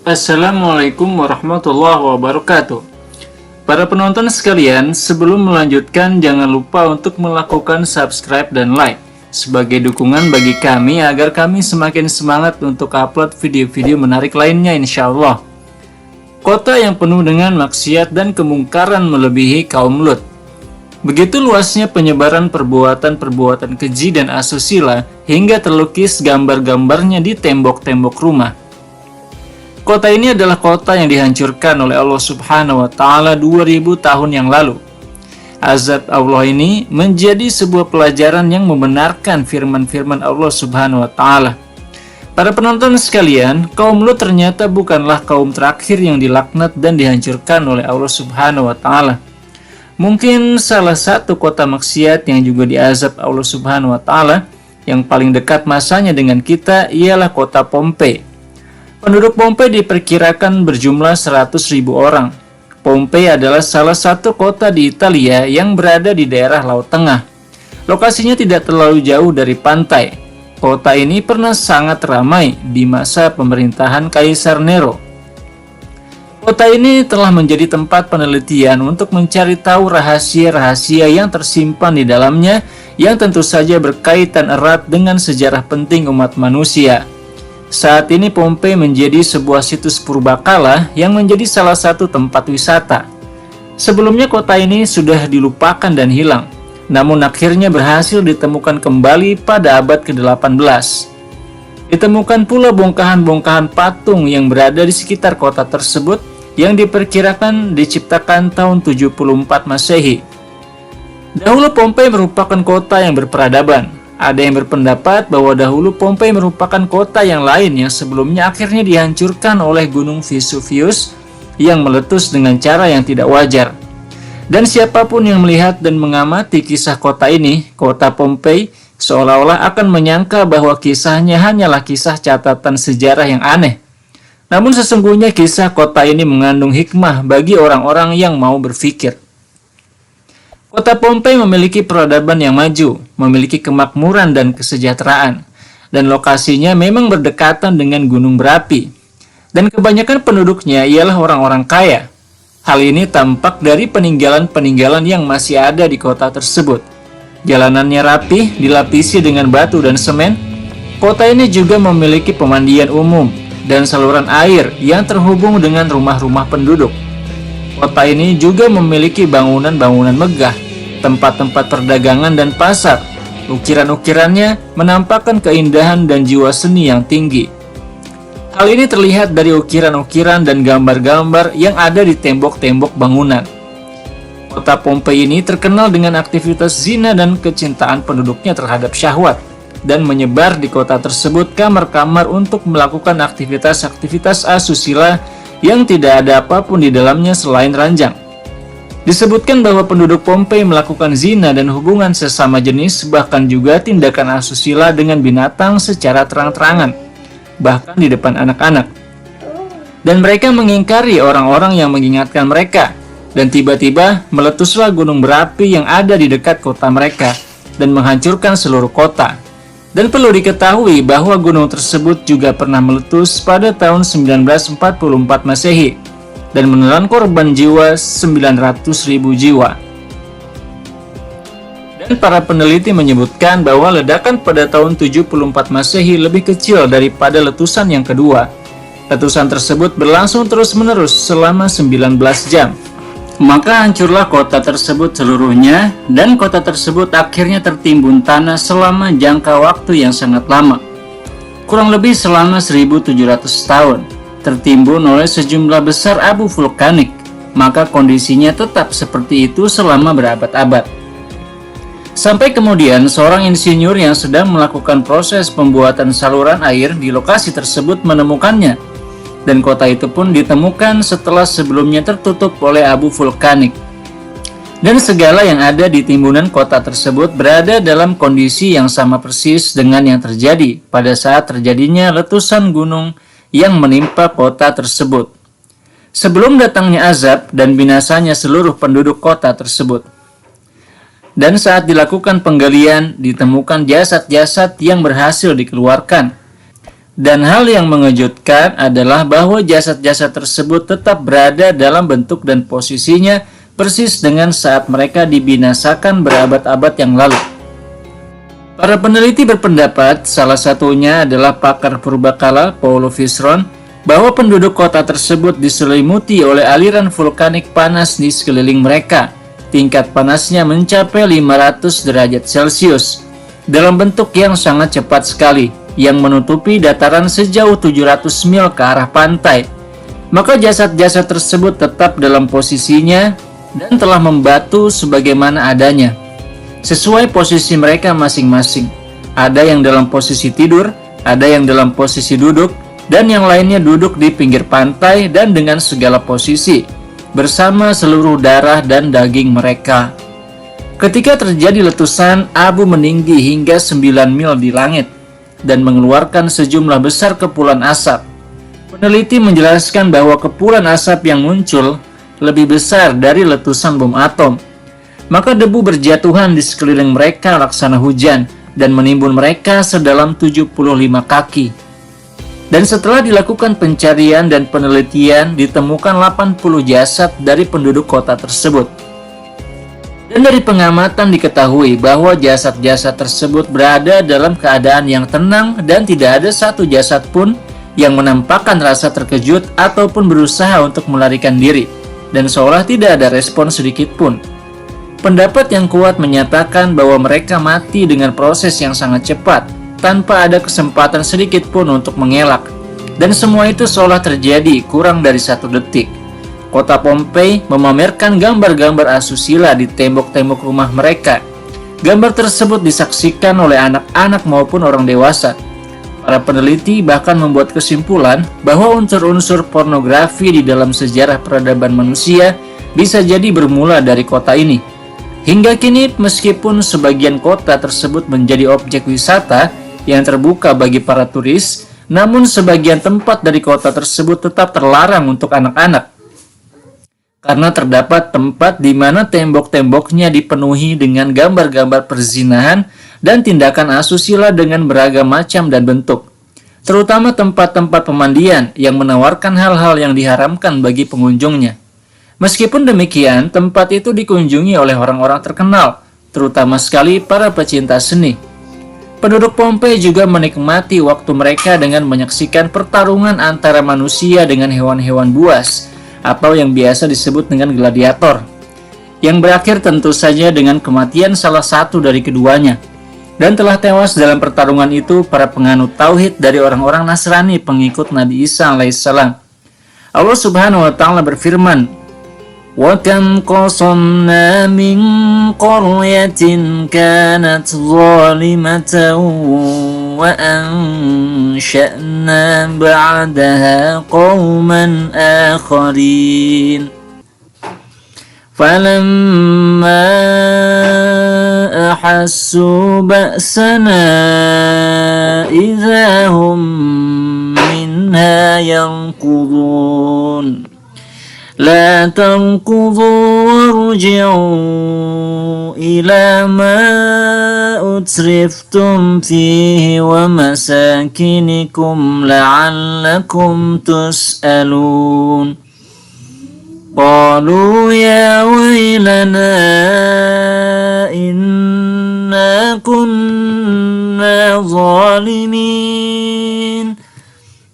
Assalamualaikum warahmatullahi wabarakatuh. Para penonton sekalian, sebelum melanjutkan jangan lupa untuk melakukan subscribe dan like sebagai dukungan bagi kami agar kami semakin semangat untuk upload video-video menarik lainnya insya Allah. Kota yang penuh dengan maksiat dan kemungkaran melebihi kaum Lut. Begitu luasnya penyebaran perbuatan-perbuatan keji dan asusila hingga terlukis gambar-gambarnya di tembok-tembok rumah. Kota ini adalah kota yang dihancurkan oleh Allah Subhanahu wa Ta'ala 2000 tahun yang lalu. Azab Allah ini menjadi sebuah pelajaran yang membenarkan firman-firman Allah Subhanahu wa Ta'ala. Para penonton sekalian, kaum Lut ternyata bukanlah kaum terakhir yang dilaknat dan dihancurkan oleh Allah Subhanahu wa Ta'ala. Mungkin salah satu kota maksiat yang juga diazab Allah Subhanahu wa Ta'ala yang paling dekat masanya dengan kita ialah kota Pompei. Penduduk Pompei diperkirakan berjumlah 100.000 orang. Pompei adalah salah satu kota di Italia yang berada di daerah Laut Tengah. Lokasinya tidak terlalu jauh dari pantai. Kota ini pernah sangat ramai di masa pemerintahan Kaisar Nero. Kota ini telah menjadi tempat penelitian untuk mencari tahu rahasia-rahasia yang tersimpan di dalamnya yang tentu saja berkaitan erat dengan sejarah penting umat manusia. Saat ini Pompei menjadi sebuah situs purbakala yang menjadi salah satu tempat wisata. Sebelumnya kota ini sudah dilupakan dan hilang, namun akhirnya berhasil ditemukan kembali pada abad ke-18. Ditemukan pula bongkahan-bongkahan patung yang berada di sekitar kota tersebut yang diperkirakan diciptakan tahun 74 Masehi. Dahulu Pompei merupakan kota yang berperadaban. Ada yang berpendapat bahwa dahulu Pompei merupakan kota yang lain yang sebelumnya akhirnya dihancurkan oleh Gunung Vesuvius yang meletus dengan cara yang tidak wajar. Dan siapapun yang melihat dan mengamati kisah kota ini, kota Pompei, seolah-olah akan menyangka bahwa kisahnya hanyalah kisah catatan sejarah yang aneh. Namun sesungguhnya kisah kota ini mengandung hikmah bagi orang-orang yang mau berpikir. Kota Pompei memiliki peradaban yang maju, memiliki kemakmuran dan kesejahteraan, dan lokasinya memang berdekatan dengan gunung berapi. Dan kebanyakan penduduknya ialah orang-orang kaya. Hal ini tampak dari peninggalan-peninggalan yang masih ada di kota tersebut. Jalanannya rapih, dilapisi dengan batu dan semen. Kota ini juga memiliki pemandian umum dan saluran air yang terhubung dengan rumah-rumah penduduk. Kota ini juga memiliki bangunan-bangunan megah, tempat-tempat perdagangan dan pasar. Ukiran-ukirannya menampakkan keindahan dan jiwa seni yang tinggi. Hal ini terlihat dari ukiran-ukiran dan gambar-gambar yang ada di tembok-tembok bangunan. Kota Pompei ini terkenal dengan aktivitas zina dan kecintaan penduduknya terhadap syahwat, dan menyebar di kota tersebut kamar-kamar untuk melakukan aktivitas-aktivitas asusila yang tidak ada apapun di dalamnya selain ranjang. Disebutkan bahwa penduduk Pompei melakukan zina dan hubungan sesama jenis, bahkan juga tindakan asusila dengan binatang secara terang-terangan, bahkan di depan anak-anak. Dan mereka mengingkari orang-orang yang mengingatkan mereka, dan tiba-tiba meletuslah gunung berapi yang ada di dekat kota mereka, dan menghancurkan seluruh kota. Dan perlu diketahui bahwa gunung tersebut juga pernah meletus pada tahun 1944 Masehi, dan menelan korban jiwa 900.000 jiwa. Dan para peneliti menyebutkan bahwa ledakan pada tahun 74 Masehi lebih kecil daripada letusan yang kedua. Letusan tersebut berlangsung terus-menerus selama 19 jam. Maka hancurlah kota tersebut seluruhnya, dan kota tersebut akhirnya tertimbun tanah selama jangka waktu yang sangat lama. Kurang lebih selama 1700 tahun. Tertimbun oleh sejumlah besar abu vulkanik, maka kondisinya tetap seperti itu selama berabad-abad. Sampai kemudian seorang insinyur yang sedang melakukan proses pembuatan saluran air di lokasi tersebut menemukannya, dan kota itu pun ditemukan setelah sebelumnya tertutup oleh abu vulkanik. Dan segala yang ada di timbunan kota tersebut berada dalam kondisi yang sama persis dengan yang terjadi pada saat terjadinya letusan gunung yang menimpa kota tersebut, sebelum datangnya azab dan binasanya seluruh penduduk kota tersebut. Dan saat dilakukan penggalian, ditemukan jasad-jasad yang berhasil dikeluarkan. Dan hal yang mengejutkan adalah bahwa jasad-jasad tersebut tetap berada dalam bentuk dan posisinya persis dengan saat mereka dibinasakan berabad-abad yang lalu. Para peneliti berpendapat, salah satunya adalah pakar purbakala Paulo Visron, bahwa penduduk kota tersebut diselimuti oleh aliran vulkanik panas di sekeliling mereka. Tingkat panasnya mencapai 500 derajat Celcius dalam bentuk yang sangat cepat sekali, yang menutupi dataran sejauh 700 mil ke arah pantai. Maka jasad-jasad tersebut tetap dalam posisinya dan telah membatu sebagaimana adanya, sesuai posisi mereka masing-masing. Ada yang dalam posisi tidur, ada yang dalam posisi duduk, dan yang lainnya duduk di pinggir pantai dan dengan segala posisi, bersama seluruh darah dan daging mereka. Ketika terjadi letusan, abu meninggi hingga 9 mil di langit dan mengeluarkan sejumlah besar kepulan asap. Peneliti menjelaskan bahwa kepulan asap yang muncul lebih besar dari letusan bom atom. Maka debu berjatuhan di sekeliling mereka laksana hujan dan menimbun mereka sedalam 75 kaki. Dan setelah dilakukan pencarian dan penelitian, ditemukan 80 jasad dari penduduk kota tersebut. Dan dari pengamatan diketahui bahwa jasad-jasad tersebut berada dalam keadaan yang tenang dan tidak ada satu jasad pun yang menampakkan rasa terkejut ataupun berusaha untuk melarikan diri, dan seolah tidak ada respon sedikit pun. Pendapat yang kuat menyatakan bahwa mereka mati dengan proses yang sangat cepat, tanpa ada kesempatan sedikit pun untuk mengelak, dan semua itu seolah terjadi kurang dari 1 detik. Kota Pompei memamerkan gambar-gambar asusila di tembok-tembok rumah mereka. Gambar tersebut disaksikan oleh anak-anak maupun orang dewasa. Para peneliti bahkan membuat kesimpulan bahwa unsur-unsur pornografi di dalam sejarah peradaban manusia bisa jadi bermula dari kota ini. Hingga kini, meskipun sebagian kota tersebut menjadi objek wisata yang terbuka bagi para turis, namun sebagian tempat dari kota tersebut tetap terlarang untuk anak-anak. Karena terdapat tempat di mana tembok-temboknya dipenuhi dengan gambar-gambar perzinahan dan tindakan asusila dengan beragam macam dan bentuk. Terutama tempat-tempat pemandian yang menawarkan hal-hal yang diharamkan bagi pengunjungnya. Meskipun demikian, tempat itu dikunjungi oleh orang-orang terkenal, terutama sekali para pecinta seni. Penduduk Pompei juga menikmati waktu mereka dengan menyaksikan pertarungan antara manusia dengan hewan-hewan buas, atau yang biasa disebut dengan gladiator, yang berakhir tentu saja dengan kematian salah satu dari keduanya. Dan telah tewas dalam pertarungan itu para penganut tauhid dari orang-orang Nasrani pengikut Nabi Isa alaihissalam. Allah Subhanahu wa taala berfirman, "Wa kam qasamna min qaryatin kanat zalimatan wa ansha'na ba'daha qauman akharin falamma ahassu ba'sana idza hum minha yanqudun la tanqudu warji'u ila ma utriftum fihi wa masakinikum la'allakum tus'alun." Qalu ya wailana inna kunna zalimin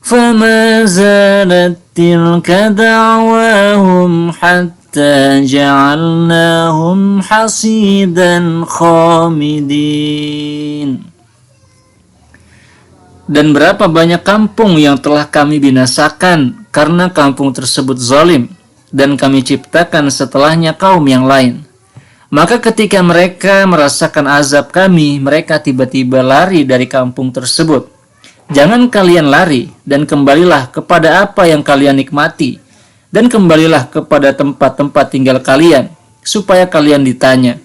fama zalat tilka da'wahum hatta ja'alnahum hasidan khamidin. Dan berapa banyak kampung yang telah kami binasakan karena kampung tersebut zalim, dan kami ciptakan setelahnya kaum yang lain. Maka ketika mereka merasakan azab kami, mereka tiba-tiba lari dari kampung tersebut. Jangan kalian lari, dan kembalilah kepada apa yang kalian nikmati, dan kembalilah kepada tempat-tempat tinggal kalian, supaya kalian ditanya.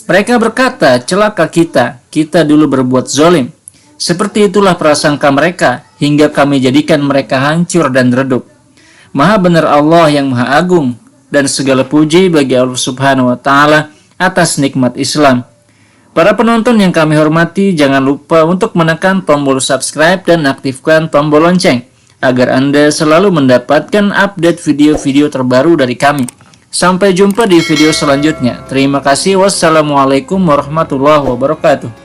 Mereka berkata, celaka kita dulu berbuat zalim. Seperti itulah prasangka mereka, hingga kami jadikan mereka hancur dan redup. Maha benar Allah yang Maha Agung, dan segala puji bagi Allah Subhanahu wa Ta'ala atas nikmat Islam. Para penonton yang kami hormati, jangan lupa untuk menekan tombol subscribe dan aktifkan tombol lonceng agar Anda selalu mendapatkan update video-video terbaru dari kami. Sampai jumpa di video selanjutnya. Terima kasih. Wassalamualaikum warahmatullahi wabarakatuh.